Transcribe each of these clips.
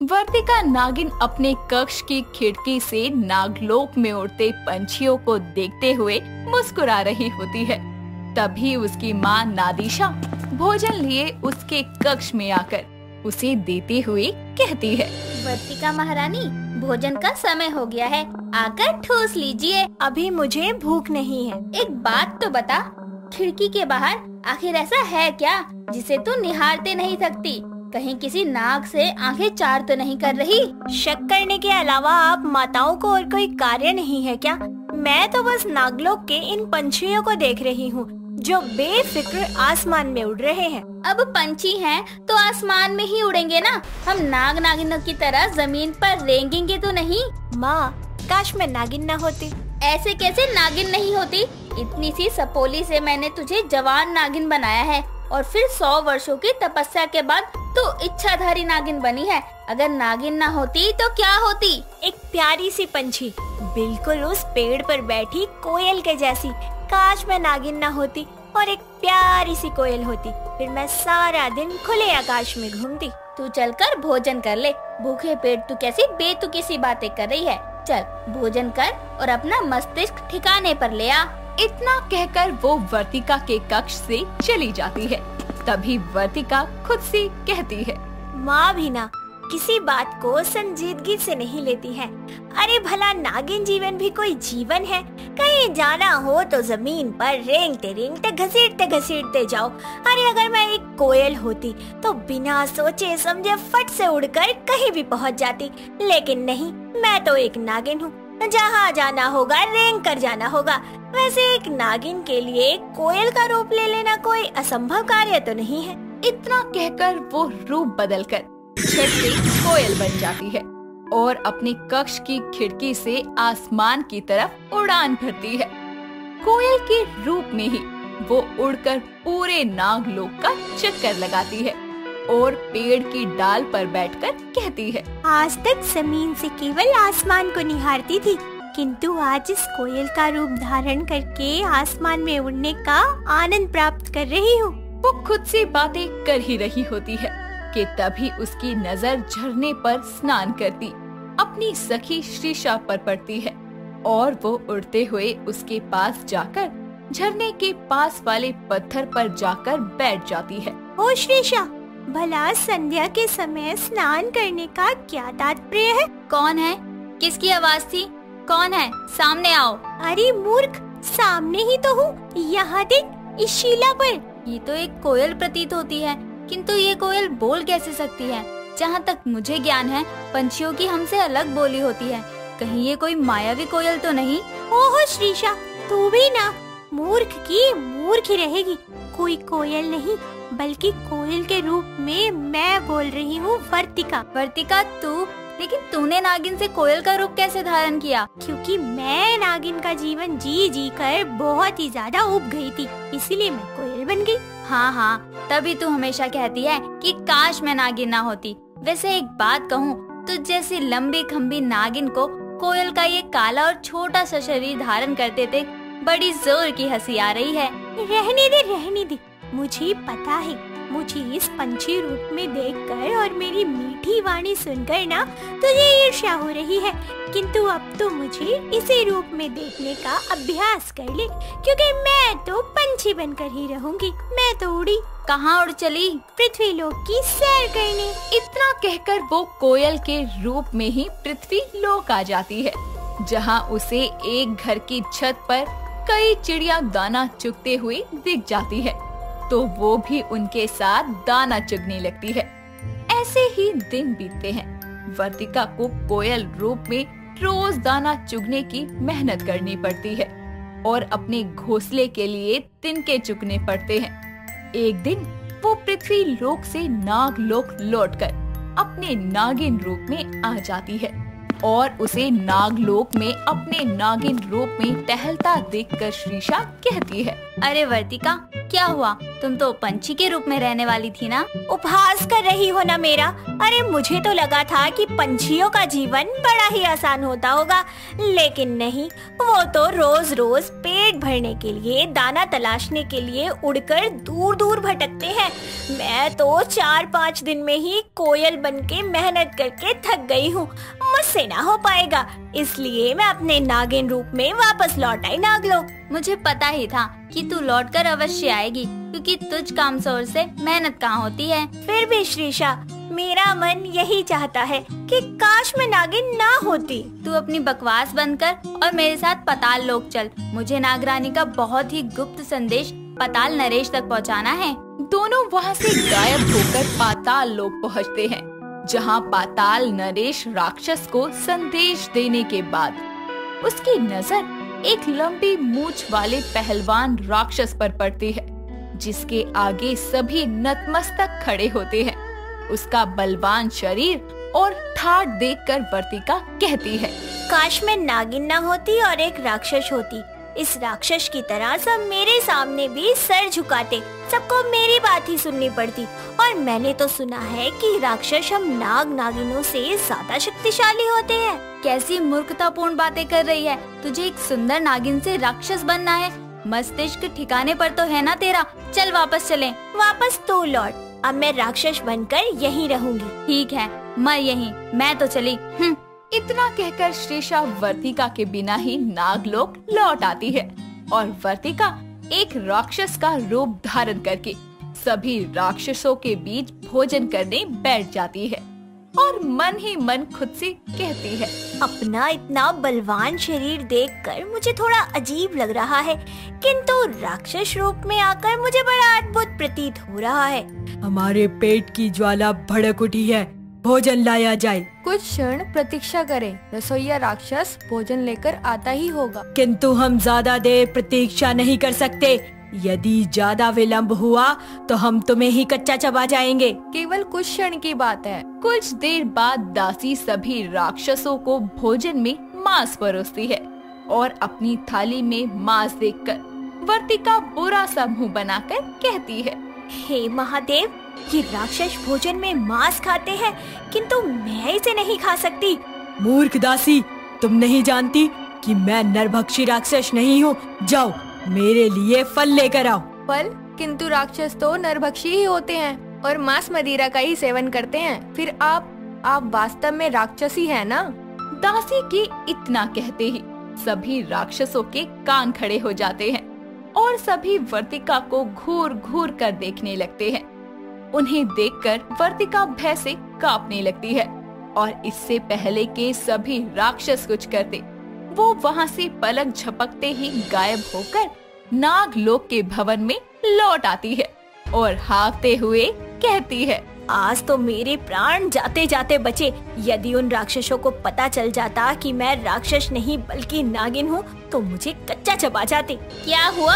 वर्तिका नागिन अपने कक्ष की खिड़की से नागलोक में उड़ते पंछियों को देखते हुए मुस्कुरा रही होती है। तभी उसकी माँ नादिशा भोजन लिए उसके कक्ष में आकर उसे देते हुए कहती है, वर्तिका महारानी, भोजन का समय हो गया है, आकर ठूस लीजिए। अभी मुझे भूख नहीं है। एक बात तो बता, खिड़की के बाहर आखिर ऐसा है क्या जिसे तू निहारते नहीं थकती? कहीं किसी नाग से आंखें चार तो नहीं कर रही? शक करने के अलावा आप माताओं को और कोई कार्य नहीं है क्या? मैं तो बस नागलोक के इन पंछियों को देख रही हूँ जो बेफिक्र आसमान में उड़ रहे हैं। अब पंछी हैं तो आसमान में ही उड़ेंगे ना, हम नाग नागिनों की तरह जमीन पर रेंगेंगे तो नहीं। माँ, काश मैं नागिन न होती। ऐसे कैसे नागिन नहीं होती? इतनी सी सपोली से मैंने तुझे जवान नागिन बनाया है और फिर 100 वर्षों की तपस्या के बाद तू इच्छाधारी नागिन बनी है। अगर नागिन ना होती तो क्या होती? एक प्यारी सी पंछी, बिल्कुल उस पेड़ पर बैठी कोयल के जैसी। काश मैं नागिन ना होती और एक प्यारी सी कोयल होती, फिर मैं सारा दिन खुले आकाश में घूमती। तू चलकर भोजन कर ले, भूखे पेट तू कैसी बेतुकी सी बातें कर रही है। चल भोजन कर और अपना मस्तिष्क ठिकाने पर ले आ। इतना कहकर वो वर्तिका के कक्ष से चली जाती है। तभी वर्तिका खुद से कहती है, माँ भी ना किसी बात को संजीदगी से नहीं लेती है। अरे भला नागिन जीवन भी कोई जीवन है? कहीं जाना हो तो जमीन पर रेंगते रेंगते घसीटते घसीटते जाओ। अरे अगर मैं एक कोयल होती तो बिना सोचे समझे फट से उड़कर कहीं भी पहुंच जाती, लेकिन नहीं, मैं तो एक नागिन हूँ। जहाँ जाना होगा रेंग कर जाना होगा। वैसे एक नागिन के लिए कोयल का रूप ले लेना कोई असंभव कार्य तो नहीं है। इतना कहकर वो रूप बदलकर झट से कोयल बन जाती है और अपने कक्ष की खिड़की से आसमान की तरफ उड़ान भरती है। कोयल के रूप में ही वो उड़कर पूरे नागलोक का चक्कर लगाती है और पेड़ की डाल पर बैठकर कहती है, आज तक जमीन से केवल आसमान को निहारती थी, किंतु आज इस कोयल का रूप धारण करके आसमान में उड़ने का आनंद प्राप्त कर रही हूँ। वो खुद से बातें कर ही रही होती है कि तभी उसकी नजर झरने पर स्नान करती अपनी सखी श्रीशा पर पड़ती है और वो उड़ते हुए उसके पास जाकर झरने के पास वाले पत्थर पर जाकर बैठ जाती है। ओ श्रीशा, भला संध्या के समय स्नान करने का क्या तात्पर्य है? कौन है? किसकी आवाज थी? कौन है? सामने आओ। अरे मूर्ख, सामने ही तो हूँ, यहाँ देख, इस शिला पर। ये तो एक कोयल प्रतीत होती है, किंतु ये कोयल बोल कैसे सकती है? जहाँ तक मुझे ज्ञान है, पंछियों की हमसे अलग बोली होती है। कहीं ये कोई मायावी कोयल तो नहीं? ओहो श्रीशा, तू भी ना मूर्ख की मूर्ख ही रहेगी। कोई कोयल नहीं, बल्कि कोयल के रूप में मैं बोल रही हूँ, वर्तिका। वर्तिका तू? लेकिन तूने नागिन से कोयल का रूप कैसे धारण किया? क्योंकि मैं नागिन का जीवन जी जी कर बहुत ही ज्यादा उब गई थी, इसीलिए मैं कोयल बन गई। हाँ हाँ, तभी तू हमेशा कहती है कि काश मैं नागिन ना होती। वैसे एक बात कहूँ, तुझ जैसी लंबी खम्बी नागिन को कोयल का ये काला और छोटा सा शरीर धारण करते थे बड़ी जोर की हंसी आ रही है। रहने दे, मुझे पता है। मुझे इस पंछी रूप में देखकर और मेरी मीठी वाणी सुनकर ना तुझे ईर्ष्या हो रही है, किंतु अब तो मुझे इसी रूप में देखने का अभ्यास कर ले, क्योंकि मैं तो पंछी बनकर ही रहूंगी। मैं तो उड़ी। कहाँ उड़ चली? पृथ्वी लोक की सैर करने। इतना कहकर वो कोयल के रूप में ही पृथ्वी लोक आ जाती है, जहाँ उसे एक घर की छत पर कई चिड़िया दाना चुगते हुए दिख जाती है, तो वो भी उनके साथ दाना चुगने लगती है। ऐसे ही दिन बीतते हैं। वर्तिका को कोयल रूप में रोज दाना चुगने की मेहनत करनी पड़ती है और अपने घोंसले के लिए तिनके चुगने पड़ते हैं। एक दिन वो पृथ्वी लोक से नागलोक लौटकर अपने नागिन रूप में आ जाती है और उसे नागलोक में अपने नागिन रूप में टहलता देखकर श्रीशा कहती है, अरे वर्तिका, क्या हुआ? तुम तो पंछी के रूप में रहने वाली थी ना। उपहास कर रही हो ना मेरा? अरे मुझे तो लगा था कि पंछियों का जीवन बड़ा ही आसान होता होगा, लेकिन नहीं, वो तो रोज रोज पेट भरने के लिए, दाना तलाशने के लिए उड़कर दूर दूर भटकते हैं। मैं तो 4-5 दिन में ही कोयल बनके मेहनत करके थक गई हूँ, मुझसे ना हो पाएगा, इसलिए मैं अपने नागिन रूप में वापस लौट आई नागलोक। मुझे पता ही था कि तू लौटकर अवश्य आएगी, क्योंकि तुझ कामचोर से मेहनत कहाँ होती है। फिर भी श्रीषा, मेरा मन यही चाहता है कि काश मैं नागिन ना होती। तू अपनी बकवास बंद कर और मेरे साथ पाताल लोक चल। मुझे नागरानी का बहुत ही गुप्त संदेश पाताल नरेश तक पहुंचाना है। दोनों वहाँ से गायब होकर पाताल लोक पहुँचते हैं, जहाँ पाताल नरेश राक्षस को संदेश देने के बाद उसकी नजर एक लंबी मूंछ वाले पहलवान राक्षस पर पड़ती है, जिसके आगे सभी नतमस्तक खड़े होते हैं। उसका बलवान शरीर और ठाठ देखकर वर्तिका कहती है, काश मैं नागिन ना होती और एक राक्षस होती। इस राक्षस की तरह सब मेरे सामने भी सर झुकाते, सबको मेरी बात ही सुननी पड़ती। और मैंने तो सुना है कि राक्षस हम नागिनों से ज्यादा शक्तिशाली होते हैं। कैसी मूर्खतापूर्ण बातें कर रही है? तुझे एक सुंदर नागिन से राक्षस बनना है? मस्तिष्क ठिकाने पर तो है ना तेरा? चल वापस चलें। वापस तो लौट, अब मैं राक्षस बनकर यहीं रहूंगी। ठीक है, मर यहीं, मैं तो चली। इतना कहकर श्रीषा वर्तिका के बिना ही नागलोक लौट आती है और वर्तिका एक राक्षस का रूप धारण करके सभी राक्षसों के बीच भोजन करने बैठ जाती है और मन ही मन खुद से कहती है, अपना इतना बलवान शरीर देखकर मुझे थोड़ा अजीब लग रहा है, किंतु राक्षस रूप में आकर मुझे बड़ा अद्भुत प्रतीत हो रहा है। हमारे पेट की ज्वाला भड़क उठी है, भोजन लाया जाए। कुछ क्षण प्रतीक्षा करें, रसोइया राक्षस भोजन लेकर आता ही होगा। किंतु हम ज्यादा देर प्रतीक्षा नहीं कर सकते। यदि ज्यादा विलंब हुआ तो हम तुम्हें ही कच्चा चबा जाएंगे। केवल कुछ क्षण की बात है। कुछ देर बाद दासी सभी राक्षसों को भोजन में मांस परोसती है और अपनी थाली में मांस देखकर वर्तिका बुरा सा मुंह बनाकर कहती है, हे महादेव, ये राक्षस भोजन में मांस खाते हैं, किंतु मैं इसे नहीं खा सकती। मूर्ख दासी, तुम नहीं जानती कि मैं नरभक्षी राक्षस नहीं हूँ। जाओ मेरे लिए फल लेकर आओ। फल? किंतु राक्षस तो नरभक्षी ही होते हैं और मांस मदिरा का ही सेवन करते हैं। फिर आप वास्तव में राक्षस ही है ना? दासी के इतना कहते ही सभी राक्षसों के कान खड़े हो जाते हैं और सभी वर्तिका को घूर घूर कर देखने लगते हैं। उन्हें देखकर वर्तिका भय से कांपने लगती है और इससे पहले के सभी राक्षस कुछ करते, वो वहाँ से पलक झपकते ही गायब होकर नागलोक के भवन में लौट आती है और हाँफते हुए कहती है, आज तो मेरे प्राण जाते जाते बचे। यदि उन राक्षसों को पता चल जाता कि मैं राक्षस नहीं बल्कि नागिन हूँ तो मुझे कच्चा चबा जाते। क्या हुआ?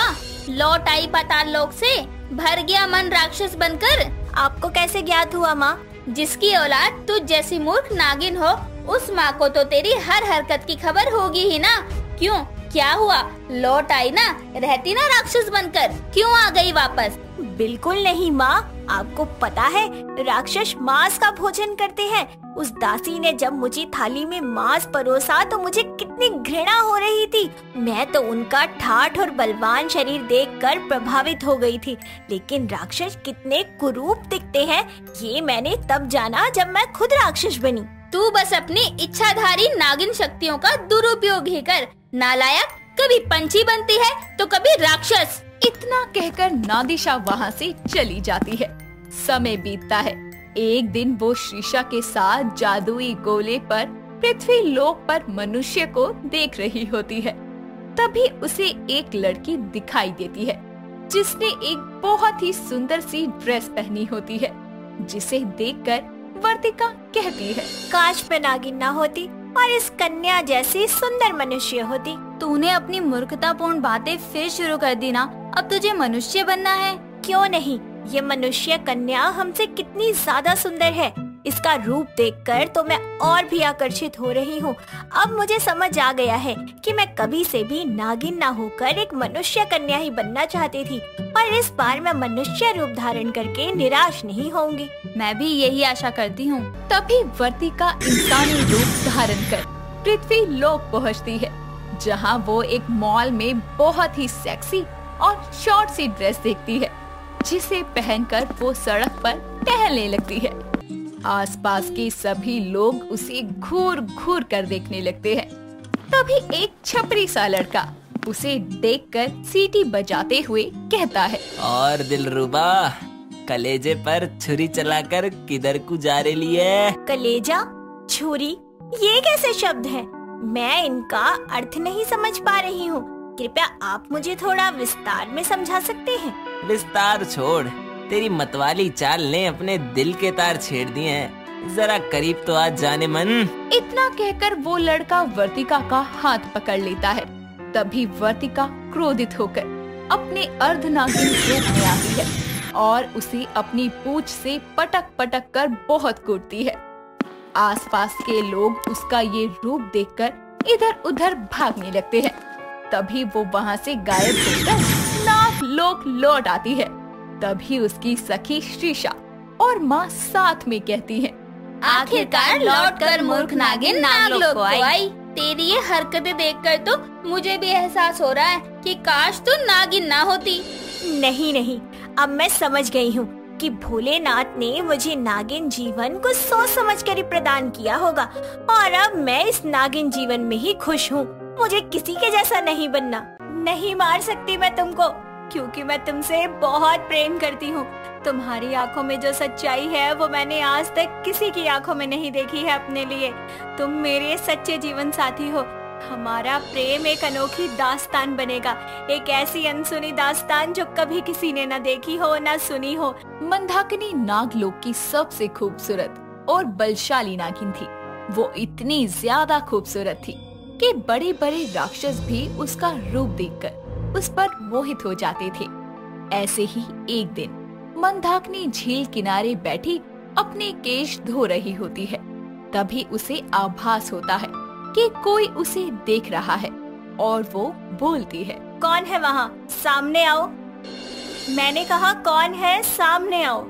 लौट आई पाताल लोक से? भर गया मन राक्षस बनकर? आपको कैसे ज्ञात हुआ माँ? जिसकी औलाद तुझ जैसी मूर्ख नागिन हो, उस माँ को तो तेरी हर हरकत की खबर होगी ही ना। क्यों, क्या हुआ? लौट आई ना? रहती ना राक्षस बनकर? क्यों आ गई वापस? बिल्कुल नहीं माँ, आपको पता है राक्षस मांस का भोजन करते हैं। उस दासी ने जब मुझे थाली में मांस परोसा तो मुझे कितनी घृणा हो रही थी। मैं तो उनका ठाठ और बलवान शरीर देखकर प्रभावित हो गई थी, लेकिन राक्षस कितने कुरूप दिखते हैं ये मैंने तब जाना जब मैं खुद राक्षस बनी। तू बस अपनी इच्छाधारी नागिन शक्तियों का दुरुपयोग ही कर। नालायक, कभी पंछी बनती है तो कभी राक्षस। इतना कहकर नादिशा वहाँ से चली जाती है। समय बीतता है। एक दिन वो श्रीषा के साथ जादुई गोले पर पृथ्वी लोक पर मनुष्य को देख रही होती है। तभी उसे एक लड़की दिखाई देती है जिसने एक बहुत ही सुंदर सी ड्रेस पहनी होती है, जिसे देखकर वर्तिका कहती है, काश मैं नागिन ना होती और इस कन्या जैसी सुंदर मनुष्य होती। तूने अपनी मूर्खतापूर्ण बातें फिर शुरू कर दी ना। अब तुझे मनुष्य बनना है? क्यों नहीं, ये मनुष्य कन्या हमसे कितनी ज्यादा सुंदर है। इसका रूप देखकर तो मैं और भी आकर्षित हो रही हूँ। अब मुझे समझ आ गया है कि मैं कभी से भी नागिन ना होकर एक मनुष्य कन्या ही बनना चाहती थी, और इस बार मैं मनुष्य रूप धारण करके निराश नहीं होंगी। मैं भी यही आशा करती हूँ। तभी वर्तिका इंसानी रूप धारण कर पृथ्वी लोक पहुँचती है, जहाँ वो एक मॉल में बहुत ही सेक्सी और शॉर्ट सी ड्रेस देखती है, जिसे पहनकर वो सड़क पर टहलने लगती है। आसपास के सभी लोग उसे घूर घूर कर देखने लगते हैं। तभी एक छपरी सा लड़का उसे देखकर सीटी बजाते हुए कहता है, और दिलरुबा, कलेजे पर छुरी चलाकर किधर को जा रही है? कलेजा, छुरी, ये कैसे शब्द हैं? मैं इनका अर्थ नहीं समझ पा रही हूँ। कृपया आप मुझे थोड़ा विस्तार में समझा सकते हैं? विस्तार छोड़, तेरी मतवाली चाल ने अपने दिल के तार छेड़ दिए हैं। जरा करीब तो आ जाने मन। इतना कहकर वो लड़का वर्तिका का हाथ पकड़ लेता है। तभी वर्तिका क्रोधित होकर अपने अर्धनागिन रूप में आती है और उसे अपनी पूंछ से पटक पटक कर बहुत कूटती है। आसपास के लोग उसका ये रूप देखकर इधर उधर भागने लगते हैं। तभी वो वहाँ से गायब होकर नाग लोक लौट आती है। तभी उसकी सखी श्रीषा और माँ साथ में कहती हैं, आखिरकार लौटकर मूर्ख नागिन नागलोक को आई। तेरी ये हरकतें देखकर तो मुझे भी एहसास हो रहा है कि काश तू नागिन ना होती। नहीं नहीं, अब मैं समझ गई हूँ कि भोलेनाथ ने मुझे नागिन जीवन को सोच समझ कर ही प्रदान किया होगा, और अब मैं इस नागिन जीवन में ही खुश हूँ। मुझे किसी के जैसा नहीं बनना। नहीं मार सकती मैं तुमको, क्योंकि मैं तुमसे बहुत प्रेम करती हूँ। तुम्हारी आंखों में जो सच्चाई है वो मैंने आज तक किसी की आंखों में नहीं देखी है अपने लिए। तुम मेरे सच्चे जीवन साथी हो। हमारा प्रेम एक अनोखी दास्तान बनेगा, एक ऐसी अनसुनी दास्तान जो कभी किसी ने न देखी हो न सुनी हो। मंदाकिनी नागलोक की सबसे खूबसूरत और बलशाली नागिन थी। वो इतनी ज्यादा खूबसूरत थी कि बड़े बड़े राक्षस भी उसका रूप देखकर उस पर मोहित हो जाते थे। ऐसे ही एक दिन मंदाकिनी झील किनारे बैठी अपने केश धो रही होती है। तभी उसे आभास होता है कि कोई उसे देख रहा है और वो बोलती है, कौन है वहाँ? सामने आओ। मैंने कहा कौन है, सामने आओ।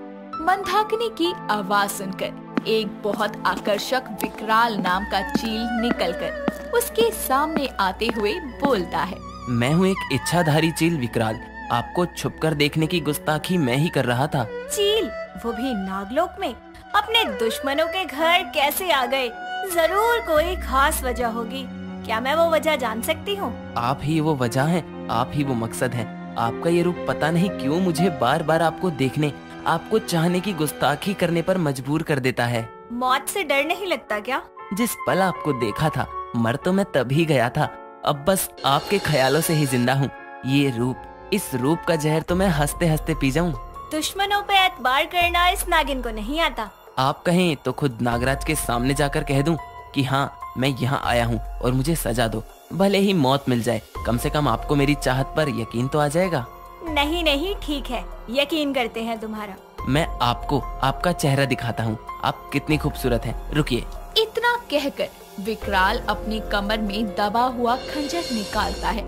मंदाकिनी की आवाज सुनकर एक बहुत आकर्षक विकराल नाम का चील निकलकर उसके सामने आते हुए बोलता है, मैं हूँ एक इच्छाधारी चील विकराल। आपको छुपकर देखने की गुस्ताखी मैं ही कर रहा था। चील, वो भी नागलोक में? अपने दुश्मनों के घर कैसे आ गए? जरूर कोई खास वजह होगी। क्या मैं वो वजह जान सकती हूँ? आप ही वो वजह हैं, आप ही वो मकसद हैं। आपका ये रूप पता नहीं क्यों मुझे बार बार आपको देखने, आपको चाहने की गुस्ताखी करने पर मजबूर कर देता है। मौत से डर नहीं लगता क्या? जिस पल आपको देखा था मर तो मैं तभी गया था, अब बस आपके ख्यालों से ही जिंदा हूँ। ये रूप, इस रूप का जहर तो मैं हंसते हंसते पी जाऊँ। दुश्मनों पे एतबार करना इस नागिन को नहीं आता। आप कहें तो खुद नागराज के सामने जाकर कह दूं कि हाँ मैं यहाँ आया हूँ और मुझे सजा दो। भले ही मौत मिल जाए, कम से कम आपको मेरी चाहत पर यकीन तो आ जाएगा। नहीं नहीं, ठीक है, यकीन करते हैं तुम्हारा। मैं आपको आपका चेहरा दिखाता हूँ, आप कितनी खूबसूरत हैं। रुकिए। इतना कहकर विकराल अपनी कमर में दबा हुआ खंजर निकालता है,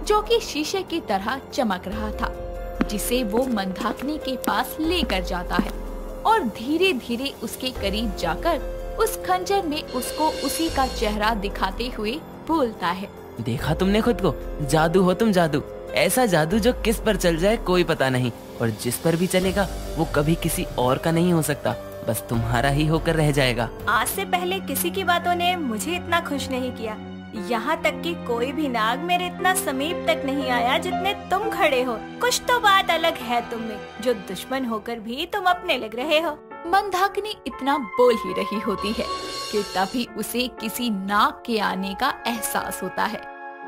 जो कि शीशे की तरह चमक रहा था, जिसे वो मंदाकिनी के पास लेकर जाता है और धीरे धीरे उसके करीब जाकर उस खंजर में उसको उसी का चेहरा दिखाते हुए बोलता है, देखा तुमने खुद को? जादू हो तुम, जादू। ऐसा जादू जो किस पर चल जाए कोई पता नहीं, और जिस पर भी चलेगा वो कभी किसी और का नहीं हो सकता, बस तुम्हारा ही होकर रह जाएगा। आज से पहले किसी की बातों ने मुझे इतना खुश नहीं किया। यहाँ तक कि कोई भी नाग मेरे इतना समीप तक नहीं आया जितने तुम खड़े हो। कुछ तो बात अलग है तुम में, जो दुश्मन होकर भी तुम अपने लग रहे हो। मंदाकिनी इतना बोल ही रही होती है कि तभी उसे किसी नाग के आने का एहसास होता है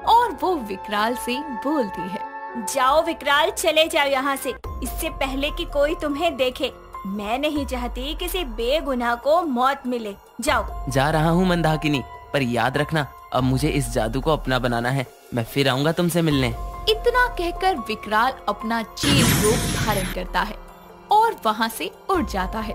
और वो विकराल से बोलती है, जाओ विकराल, चले जाओ यहाँ से, इससे पहले कि कोई तुम्हें देखे। मैं नहीं चाहती किसी बेगुनाह को मौत मिले। जाओ। जा रहा हूँ मंदाकिनी, पर याद रखना अब मुझे इस जादू को अपना बनाना है। मैं फिर आऊंगा तुमसे मिलने। इतना कहकर विकराल अपना चील रूप धारण करता है और वहाँ से उड़ जाता है।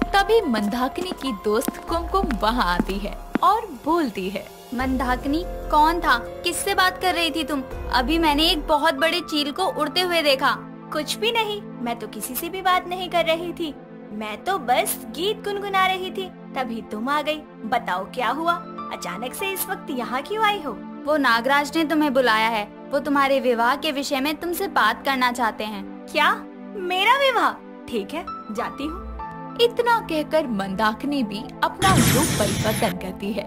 तभी मंदाकिनी की दोस्त कुमकुम वहाँ आती है और बोलती है। मंदाकिनी, कौन था? किससे बात कर रही थी तुम? अभी मैंने एक बहुत बड़े चील को उड़ते हुए देखा। कुछ भी नहीं, मैं तो किसी से भी बात नहीं कर रही थी। मैं तो बस गीत गुनगुना रही थी, तभी तुम आ गई। बताओ क्या हुआ? अचानक से इस वक्त यहाँ क्यों आई हो? वो नागराज ने तुम्हें बुलाया है। वो तुम्हारे विवाह के विषय में तुमसे बात करना चाहते हैं। क्या? मेरा विवाह? ठीक है, जाती हूँ। इतना कहकर मंदाकिनी भी अपना रूप परिवर्तन करती है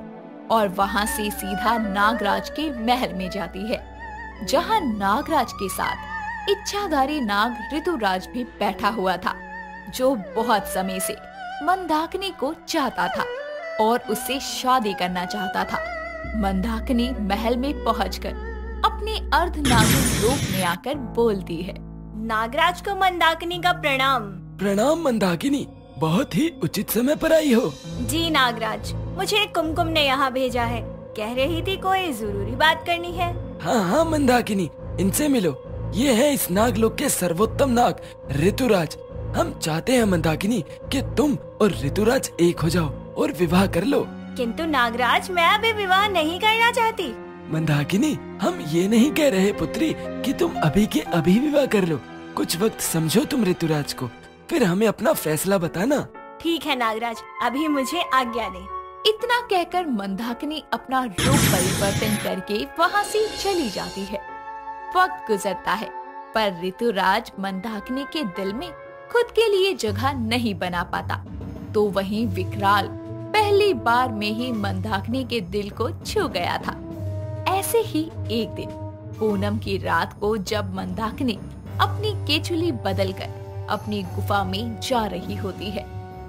और वहाँ से सीधा नागराज के महल में जाती है, जहाँ नागराज के साथ इच्छाधारी नाग ऋतुराज भी बैठा हुआ था, जो बहुत समय से मंदाकिनी को चाहता था और उससे शादी करना चाहता था। मंदाकिनी महल में पहुंचकर अपने अर्धनागिन रूप में आकर बोलती है। नागराज को मंदाकिनी का प्रणाम। प्रणाम मंदाकिनी, बहुत ही उचित समय पर आई हो। जी नागराज, मुझे कुमकुम ने यहाँ भेजा है। कह रही थी कोई जरूरी बात करनी है। हाँ हाँ मंदाकिनी, इनसे मिलो। ये है इस नागलोक के सर्वोत्तम नाग ऋतुराज। हम चाहते हैं मंदाकिनी कि तुम और ऋतुराज एक हो जाओ और विवाह कर लो। किंतु नागराज, मैं अभी विवाह नहीं करना चाहती। मंदाकिनी, हम ये नहीं कह रहे पुत्री कि तुम अभी के अभी विवाह कर लो। कुछ वक्त समझो तुम ऋतुराज को, फिर हमें अपना फैसला बताना। ठीक है नागराज, अभी मुझे आज्ञा दे। इतना कहकर मंदाकिनी अपना रूप परिवर्तन करके वहाँ से चली जाती है। वक्त गुजरता है, पर ऋतुराज मंदाकिनी के दिल में खुद के लिए जगह नहीं बना पाता। तो वहीं विकराल पहली बार में ही मंदाकिनी के दिल को छू गया था। ऐसे ही एक दिन पूनम की रात को जब मंदाकिनी अपनी केचुली बदलकर अपनी गुफा में जा रही होती है,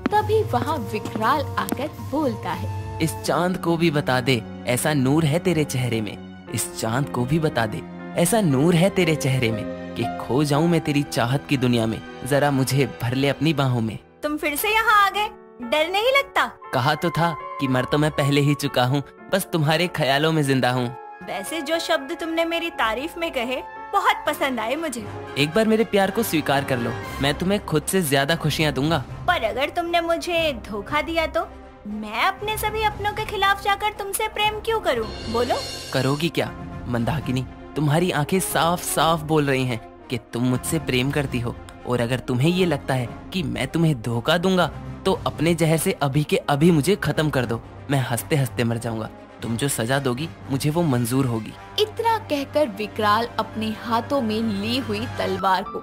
तभी वहाँ विकराल आकर बोलता है। इस चांद को भी बता दे, ऐसा नूर है तेरे चेहरे में। इस चांद को भी बता दे, ऐसा नूर है तेरे चेहरे में कि खो जाऊं मैं तेरी चाहत की दुनिया में। जरा मुझे भर ले अपनी बाहों में। तुम फिर से यहाँ आ गए, डर नहीं लगता? कहा तो था कि मर तो मैं पहले ही चुका हूँ, बस तुम्हारे ख्यालों में जिंदा हूँ। वैसे जो शब्द तुमने मेरी तारीफ में कहे बहुत पसंद आए मुझे। एक बार मेरे प्यार को स्वीकार कर लो, मैं तुम्हें खुद से ज्यादा खुशियाँ दूंगा। पर अगर तुमने मुझे धोखा दिया तो मैं अपने सभी अपनों के खिलाफ जाकर तुमसे प्रेम क्यों करूं? बोलो। करोगी क्या मंदाकिनी? तुम्हारी आंखें साफ साफ बोल रही हैं कि तुम मुझसे प्रेम करती हो, और अगर तुम्हें ये लगता है कि मैं तुम्हें धोखा दूंगा तो अपने जहर से अभी के अभी मुझे खत्म कर दो। मैं हंसते हंसते मर जाऊंगा। तुम जो सजा दोगी मुझे वो मंजूर होगी। इतना कहकर विकराल अपने हाथों में ली हुई तलवार को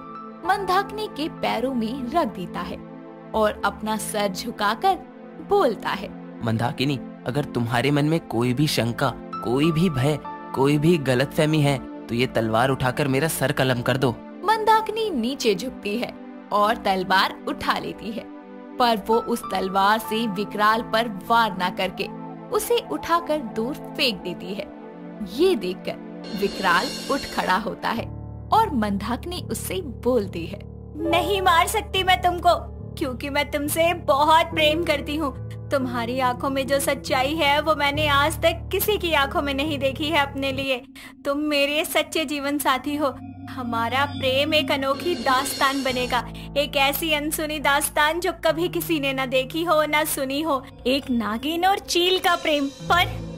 मंदाकिनी के पैरों में रख देता है और अपना सर झुकाकर बोलता है। मंदाकिनी, अगर तुम्हारे मन में कोई भी शंका, कोई भी भय, कोई भी गलतफहमी है तो ये तलवार उठाकर मेरा सर कलम कर दो। मंदाकिनी नीचे झुकती है और तलवार उठा लेती है, पर वो उस तलवार से विकराल पर वार न करके उसे उठाकर दूर फेंक देती है। ये देखकर विकराल उठ खड़ा होता है और मंदाकिनी उससे बोलती है। नहीं मार सकती मैं तुमको, क्योंकि मैं तुमसे बहुत प्रेम करती हूँ। तुम्हारी आंखों में जो सच्चाई है वो मैंने आज तक किसी की आंखों में नहीं देखी है अपने लिए। तुम मेरे सच्चे जीवन साथी हो। हमारा प्रेम एक अनोखी दास्तान बनेगा, एक ऐसी अनसुनी दास्तान जो कभी किसी ने न देखी हो न सुनी हो। एक नागिन और चील का प्रेम।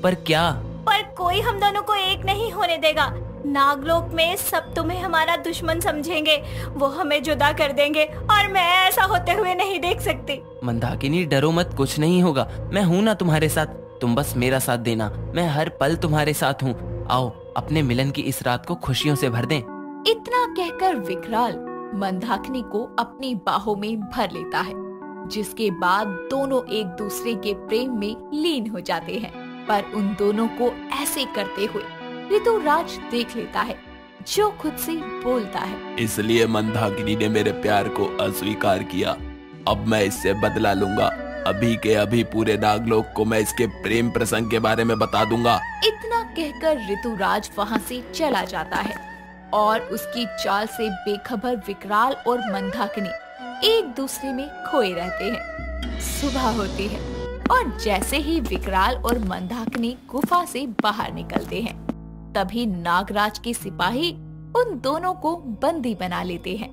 पर क्या? पर कोई हम दोनों को एक नहीं होने देगा। नागलोक में सब तुम्हें हमारा दुश्मन समझेंगे, वो हमें जुदा कर देंगे और मैं ऐसा होते हुए नहीं देख सकती। मंदाकिनी, डरो मत, कुछ नहीं होगा। मैं हूँ ना तुम्हारे साथ, तुम बस मेरा साथ देना। मैं हर पल तुम्हारे साथ हूँ। आओ अपने मिलन की इस रात को खुशियों से भर दें। इतना कहकर विकराल मंदाकिनी को अपनी बाहों में भर लेता है, जिसके बाद दोनों एक दूसरे के प्रेम में लीन हो जाते हैं। पर उन दोनों को ऐसे करते हुए ऋतुराज देख लेता है, जो खुद से बोलता है। इसलिए मंदाकिनी ने मेरे प्यार को अस्वीकार किया। अब मैं इससे बदला लूंगा। अभी के अभी पूरे नागलोक को मैं इसके प्रेम प्रसंग के बारे में बता दूंगा। इतना कहकर ऋतुराज वहाँ से चला जाता है और उसकी चाल से बेखबर विकराल और मंदाकिनी एक दूसरे में खोए रहते हैं। सुबह होती है और जैसे ही विकराल और मंदाकिनी गुफा से बाहर निकलते हैं, तभी नागराज के सिपाही उन दोनों को बंदी बना लेते हैं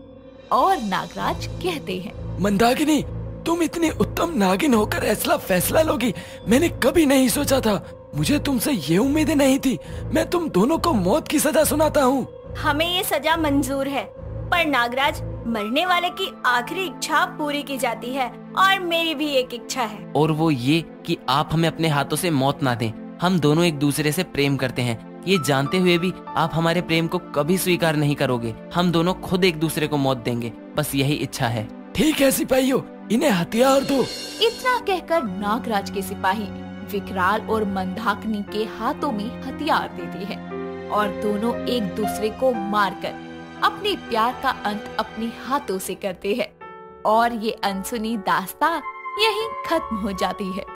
और नागराज कहते हैं। मंदाकिनी, तुम इतनी उत्तम नागिन होकर ऐसा फैसला लोगी, मैंने कभी नहीं सोचा था। मुझे तुमसे ये उम्मीद नहीं थी। मैं तुम दोनों को मौत की सजा सुनाता हूँ। हमें ये सजा मंजूर है, पर नागराज, मरने वाले की आखिरी इच्छा पूरी की जाती है और मेरी भी एक इच्छा है। और वो ये कि आप हमें अपने हाथों से मौत ना दें। हम दोनों एक दूसरे से प्रेम करते हैं, ये जानते हुए भी आप हमारे प्रेम को कभी स्वीकार नहीं करोगे। हम दोनों खुद एक दूसरे को मौत देंगे, बस यही इच्छा है। ठीक है सिपाहियों, इन्हें हथियार दो। इतना कहकर नागराज के सिपाही विकराल और मंदाकिनी के हाथों में हथियार देते हैं और दोनों एक दूसरे को मारकर अपने प्यार का अंत अपने हाथों से करते हैं और ये अनसुनी दास्तां यहीं खत्म हो जाती है।